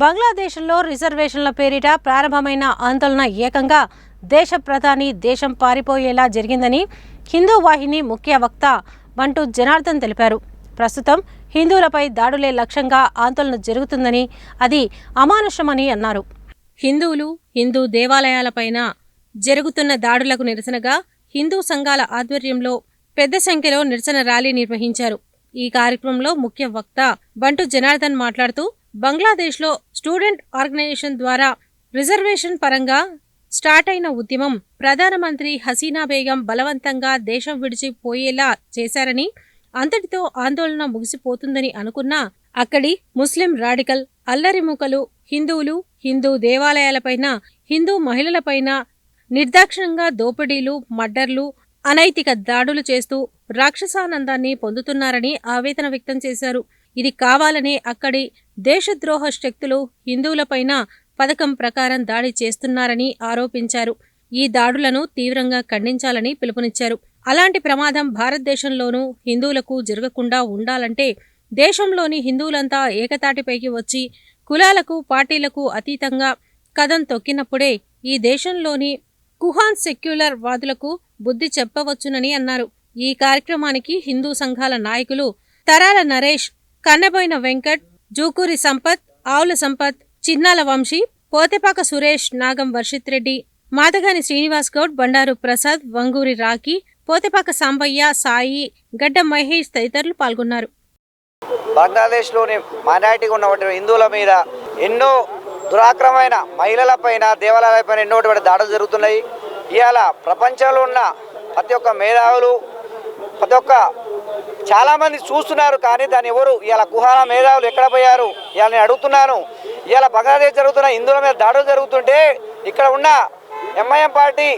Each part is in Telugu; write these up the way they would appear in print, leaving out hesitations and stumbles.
బంగ్లాదేశ్లో రిజర్వేషన్ల పేరిట ప్రారంభమైన ఆందోళన ఏకంగా దేశ ప్రధాని దేశం పారిపోయేలా జరిగిందని హిందూ వాహిని ముఖ్య వక్త బంటు జనార్దన్ తెలిపారు. ప్రస్తుతం హిందువులపై దాడులే లక్ష్యంగా ఆందోళన జరుగుతుందని, అది అమానుషమని అన్నారు. హిందువులు, హిందూ దేవాలయాలపైన జరుగుతున్న దాడులకు నిరసనగా హిందూ సంఘాల ఆధ్వర్యంలో పెద్ద సంఖ్యలో నిరసన ర్యాలీ నిర్వహించారు. ఈ కార్యక్రమంలో ముఖ్య వక్త బంటు జనార్దన్ మాట్లాడుతూ, బంగ్లాదేశ్లో స్టూడెంట్ ఆర్గనైజేషన్ ద్వారా రిజర్వేషన్ పరంగా స్టార్ట్ అయిన ఉద్యమం ప్రధానమంత్రి హసీనా బేగం బలవంతంగా దేశం విడిచిపోయేలా చేశారని, అంతటితో ఆందోళన ముగిసిపోతుందని అనుకున్నా అక్కడి ముస్లిం రాడికల్ అల్లరిమూకలు హిందువులు, హిందూ దేవాలయాలపైన, హిందూ మహిళలపైన నిర్దాక్షిణ్యంగా దోపిడీలు, మర్డర్లు, అనైతిక దాడులు చేస్తూ రాక్షసానందాన్ని పొందుతున్నారని ఆవేదన వ్యక్తం చేశారు. ఇది కావాలనే అక్కడి దేశద్రోహ శక్తులు హిందువులపైన పథకం ప్రకారం దాడి చేస్తున్నారని ఆరోపించారు. ఈ దాడులను తీవ్రంగా ఖండించాలని పిలుపునిచ్చారు. అలాంటి ప్రమాదం భారతదేశంలోనూ హిందువులకు జరగకుండా ఉండాలంటే దేశంలోని హిందువులంతా ఏకతాటిపైకి వచ్చి కులాలకు, పార్టీలకు అతీతంగా కదం తొక్కినప్పుడే ఈ దేశంలోని కుహాన్ సెక్యులర్ వాదులకు బుద్ధి చెప్పవచ్చునని అన్నారు. ఈ కార్యక్రమానికి హిందూ సంఘాల నాయకులు తరాల నరేష్, కన్నెబోయిన వెంకట్, జూకూరి సంపత్, ఆవుల సంపత్, చిన్నాల వంశీ, పోతెపాక సురేష్, నాగం వర్షిత్ రెడ్డి, మాదగాని శ్రీనివాస్ గౌడ్, బండారు ప్రసాద్, వంగూరి రాఖీ, పోతెపాక సాంబయ్య, సాయి, గడ్డ మహేష్ తదితరులు పాల్గొన్నారు. బంగ్లాదేశ్లోని మైనారిటీగా ఉన్నటువంటి హిందువుల మీద ఎన్నో దురాక్రమైన మహిళలపైన, దేవాలయాలపైన ఎన్నో దాడులు జరుగుతున్నాయి. ఇవాళ ప్రపంచంలో ఉన్న ప్రతి ఒక్క మేధావులు, ప్రతి ఒక్క చాలామంది చూస్తున్నారు, కానీ దాన్ని ఎవరు ఇవాళ కుహానా మేధావులు ఎక్కడ పోయారు ఇవాళ నేను అడుగుతున్నాను. ఇవాళ బంగ్లాదేశ్ జరుగుతున్న హిందువుల మీద దాడులు జరుగుతుంటే ఇక్కడ ఉన్న ఎంఐఎం పార్టీ,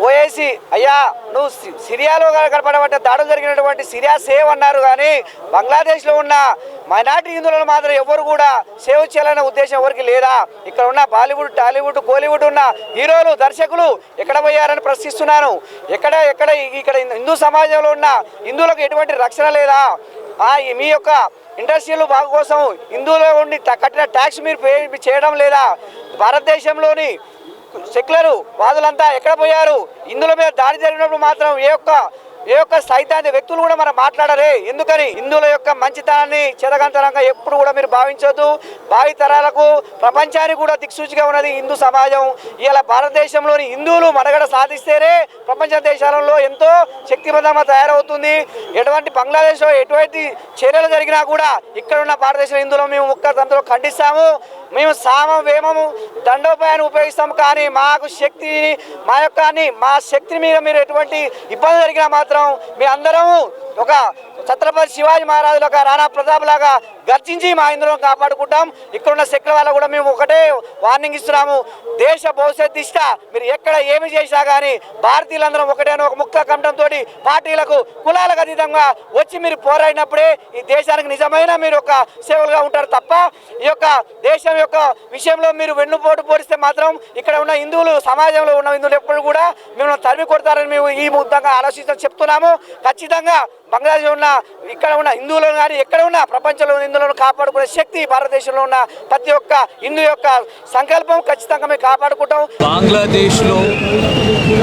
ఓఏసీ, అయ్యా నువ్వు సిరియాలో గడపడబట్టే దాడులు జరిగినటువంటి సిరియా సేవ్ అన్నారు, కానీ బంగ్లాదేశ్లో ఉన్న మైనార్టీ హిందువులను మాత్రం ఎవరు కూడా సేవ్ చేయాలనే ఉద్దేశం ఎవరికి లేదా? ఇక్కడ ఉన్న బాలీవుడ్, టాలీవుడ్, కోలీవుడ్ ఉన్న హీరోలు, దర్శకులు ఎక్కడ పోయారని ప్రశ్నిస్తున్నాను. ఇక్కడ హిందూ సమాజంలో ఉన్న హిందువులకు ఎటువంటి రక్షణ లేదా? మీ యొక్క ఇండస్ట్రియల్ బాగు కోసం హిందువులో ఉండి కట్టిన ట్యాక్స్ మీరు పే చేయడం లేదా? భారతదేశంలోని సెక్యులర్ వాదులంతా ఎక్కడ పోయారు? హిందువుల మీద దాడి జరిగినప్పుడు మాత్రం ఏ ఒక్క సైతాంతి వ్యక్తులు కూడా మనం మాట్లాడరే. ఎందుకని? హిందువుల యొక్క మంచితనాన్ని చెదగంతరంగా ఎప్పుడు కూడా మీరు భావించొద్దు. భావితరాలకు, ప్రపంచానికి కూడా దిక్సూచిగా ఉన్నది హిందూ సమాజం. ఇలా భారతదేశంలోని హిందువులు మనుగడ సాధిస్తేనే ప్రపంచ దేశాలలో ఎంతో శక్తివంతంగా తయారవుతుంది. ఎటువంటి బంగ్లాదేశ్లో ఎటువంటి చర్యలు జరిగినా కూడా ఇక్కడ ఉన్న భారతదేశ హిందువులు మేము ఒక్కతంతో ఖండిస్తాము. మేము సామం, వేమము, దండోపాయాన్ని ఉపయోగిస్తాము, కానీ మాకు శక్తిని, మా శక్తి మీద మీరు ఎటువంటి ఇబ్బంది జరిగినా మాత్రం మీ అందరము ఒక ఛత్రపతి శివాజీ మహారాజు లాగా, రాణా ప్రతాప్ లాగా గర్జించి మా హిందువులను కాపాడుకుంటాం. ఇక్కడున్న సెక్యులర్ వాళ్ళకు కూడా మేము ఒకటే వార్నింగ్ ఇస్తున్నాము. దేశ భవిష్యత్ దిష్ట మీరు ఎక్కడ ఏమి చేసినా కానీ భారతీయులందరం ఒకటే ఒక ముక్త కంఠంతో పార్టీలకు, కులాలకు అతీతంగా వచ్చి మీరు పోరాడినప్పుడే ఈ దేశానికి నిజమైన మీరు ఒక సేవలుగా ఉంటారు తప్ప ఈ యొక్క దేశం యొక్క విషయంలో మీరు వెన్నుపోటు పోడిస్తే మాత్రం ఇక్కడ ఉన్న హిందువులు, సమాజంలో ఉన్న హిందువులు ఎప్పుడు కూడా మిమ్మల్ని తరిమి కొడతారని మేము ఈ ముద్దంగా ఆలోచించడం చెప్తున్నాము. ఖచ్చితంగా బంగ్లాదేశ్ ఉన్న ఇక్కడ ఉన్న హిందువులను కానీ ఎక్కడ ఉన్న ప్రపంచంలో హిందువులను కాపాడుకునే శక్తి భారతదేశంలో ఉన్న ప్రతి ఒక్క హిందూ యొక్క సంకల్పం ఖచ్చితంగా మేము కాపాడుకుంటాం. బంగ్లాదేశ్లో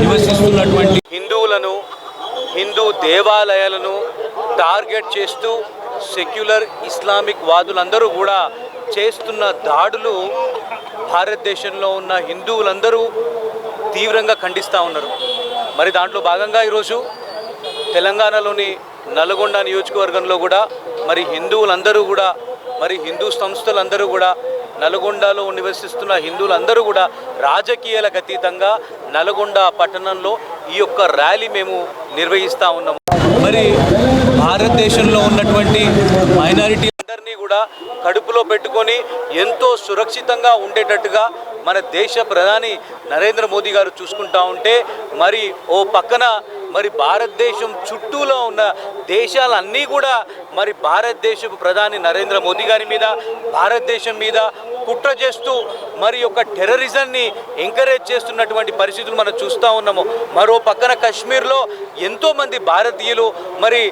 నివసిస్తున్నటువంటి హిందువులను, హిందూ దేవాలయాలను టార్గెట్ చేస్తూ సెక్యులర్ ఇస్లామిక్ వాదులందరూ కూడా చేస్తున్న దాడులు భారతదేశంలో ఉన్న హిందువులందరూ తీవ్రంగా ఖండిస్తూ ఉన్నారు. మరి దాంట్లో భాగంగా ఈరోజు తెలంగాణలోని నల్గొండ నియోజకవర్గంలో కూడా మరి హిందువులందరూ కూడా, మరి హిందూ సంస్థలందరూ కూడా, నల్గొండలో నివసిస్తున్న హిందువులందరూ కూడా రాజకీయాలకు అతీతంగా నల్గొండ పట్టణంలో ఈ యొక్క ర్యాలీ మేము నిర్వహిస్తూ ఉన్నాము. మరి భారతదేశంలో ఉన్నటువంటి మైనారిటీ అందరినీ కూడా కడుపులో పెట్టుకొని ఎంతో సురక్షితంగా ఉండేటట్టుగా మన దేశ ప్రధాని నరేంద్ర మోదీ గారు చూసుకుంటా ఉంటే, మరి ఓ పక్కన మరి భారతదేశం చుట్టూలో ఉన్న దేశాలన్నీ కూడా మరి భారతదేశపు ప్రధాని నరేంద్ర మోదీ గారి మీద, భారతదేశం మీద కుట్ర చేస్తూ మరి యొక్క టెర్రరిజంని ఎంకరేజ్ చేస్తున్నటువంటి పరిస్థితులు మనం చూస్తూ ఉన్నాము. మరో పక్కన కశ్మీర్లో ఎంతోమంది భారతీయులు మరి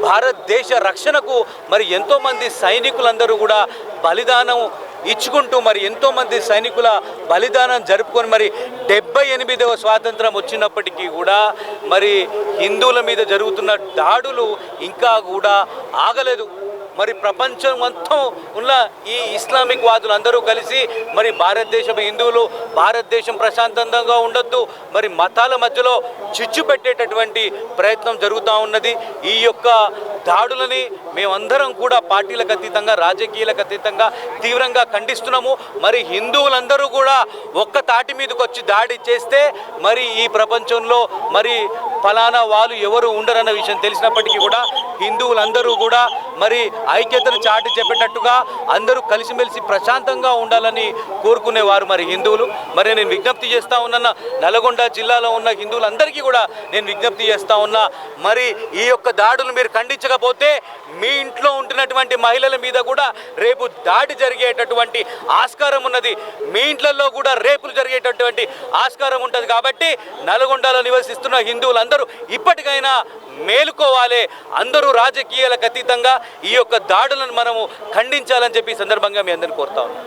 భారతదేశ రక్షణకు మరి ఎంతోమంది సైనికులందరూ కూడా బలిదానం ఇచ్చుకుంటూ మరి ఎంతోమంది సైనికుల బలిదానం జరుపుకొని మరి 78వ స్వాతంత్రం వచ్చినప్పటికీ కూడా మరి హిందువుల మీద జరుగుతున్న దాడులు ఇంకా కూడా ఆగలేదు. మరి ప్రపంచం మొత్తం ఉన్న ఈ ఇస్లామిక్ వాదులు అందరూ కలిసి మరి భారతదేశం హిందువులు భారతదేశం ప్రశాంతంగా ఉండొద్దు, మరి మతాల మధ్యలో చిచ్చు పెట్టేటటువంటి ప్రయత్నం జరుగుతూ ఉన్నది. ఈ యొక్క దాడులని మేమందరం కూడా పార్టీలకు అతీతంగా రాజకీయాలకు అతీతంగా తీవ్రంగా ఖండిస్తున్నాము. మరి హిందువులందరూ కూడా ఒక్క తాటి మీదకి వచ్చి దాడి చేస్తే మరి ఈ ప్రపంచంలో మరి ఫలానా వాళ్ళు ఎవరు ఉండరన్న విషయం తెలిసినప్పటికీ కూడా హిందువులందరూ కూడా మరి ఐక్యతను చాటి చెప్పేటట్టుగా అందరూ కలిసిమెలిసి ప్రశాంతంగా ఉండాలని కోరుకునేవారు మరి హిందువులు. మరి నేను విజ్ఞప్తి చేస్తూ ఉన్నా, నల్గొండ జిల్లాలో ఉన్న హిందువులందరికీ కూడా నేను విజ్ఞప్తి చేస్తూ ఉన్నా, మరి ఈ యొక్క దాడులు మీరు ఖండించకపోతే మీ ఇంట్లో ఉంటున్నటువంటి మహిళల మీద కూడా రేపు దాడి జరిగేటటువంటి ఆస్కారం ఉన్నది. మీ ఇంట్లలో కూడా రేపులు జరిగేటటువంటి ఆస్కారం ఉంటుంది. కాబట్టి నల్గొండలో నివసిస్తున్న హిందువులందరూ ఇప్పటికైనా మేలుకోవాలి. అందరూ రాజకీయాలకు అతీతంగా ఈ యొక్క దాడులను మనము ఖండించాలని చెప్పి ఈ సందర్భంగా మీ అందరిని కోరుతా ఉన్నాం.